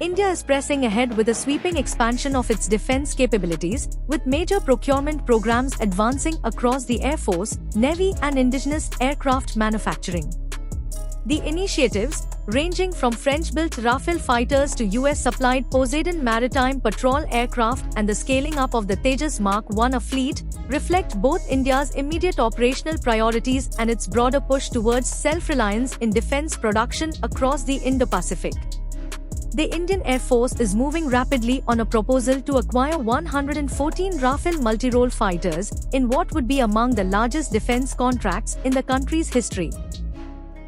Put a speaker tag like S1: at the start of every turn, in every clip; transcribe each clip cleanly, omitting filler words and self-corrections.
S1: India is pressing ahead with a sweeping expansion of its defense capabilities, with major procurement programs advancing across the Air Force, Navy and indigenous aircraft manufacturing. The initiatives, ranging from French-built Rafale fighters to US-supplied Poseidon maritime patrol aircraft and the scaling up of the Tejas Mark I fleet, reflect both India's immediate operational priorities and its broader push towards self-reliance in defense production across the Indo-Pacific. The Indian Air Force is moving rapidly on a proposal to acquire 114 Rafale multi-role fighters in what would be among the largest defense contracts in the country's history.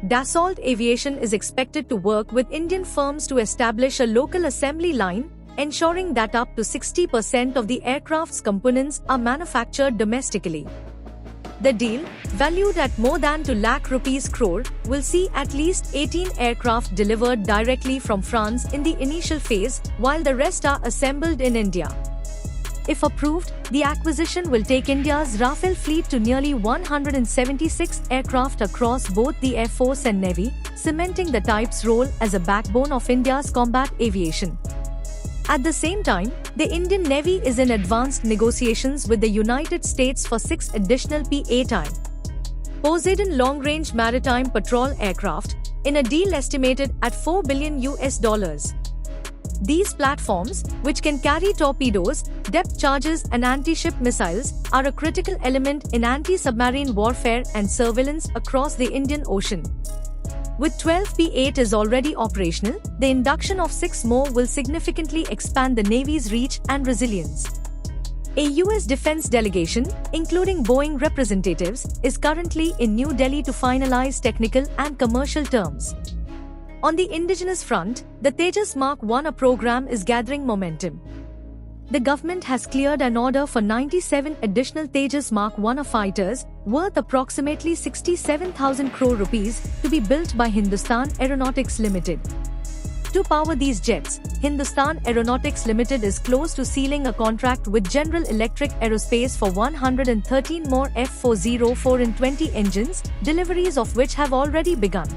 S1: Dassault Aviation is expected to work with Indian firms to establish a local assembly line, ensuring that up to 60% of the aircraft's components are manufactured domestically. The deal, valued at more than 2 lakh rupees crore, will see at least 18 aircraft delivered directly from France in the initial phase, while the rest are assembled in India. If approved, the acquisition will take India's Rafale fleet to nearly 176 aircraft across both the Air Force and Navy, cementing the type's role as a backbone of India's combat aviation. At the same time, the Indian Navy is in advanced negotiations with the United States for 6 additional P-8I Poseidon long-range maritime patrol aircraft, in a deal estimated at $4 billion. These platforms, which can carry torpedoes, depth charges and anti-ship missiles, are a critical element in anti-submarine warfare and surveillance across the Indian Ocean. With 12 P-8Is already operational, the induction of 6 more will significantly expand the Navy's reach and resilience. A US defense delegation, including Boeing representatives, is currently in New Delhi to finalize technical and commercial terms. On the indigenous front, the Tejas Mark I program is gathering momentum. The government has cleared an order for 97 additional Tejas Mark I fighters, worth approximately 67,000 crore rupees, to be built by Hindustan Aeronautics Limited. To power these jets, Hindustan Aeronautics Limited is close to sealing a contract with General Electric Aerospace for 113 more F404 and 20 engines, deliveries of which have already begun.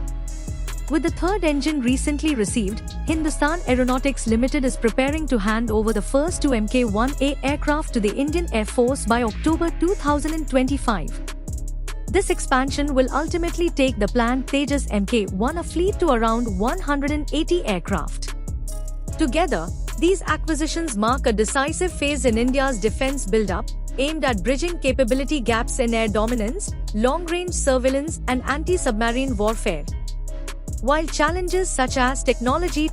S1: With the third engine recently received, Hindustan Aeronautics Limited is preparing to hand over the first 2 Mk-1A aircraft to the Indian Air Force by October 2025. This expansion will ultimately take the planned Tejas Mk-1A fleet to around 180 aircraft. Together, these acquisitions mark a decisive phase in India's defense build-up, aimed at bridging capability gaps in air dominance, long-range surveillance and anti-submarine warfare. While challenges such as technology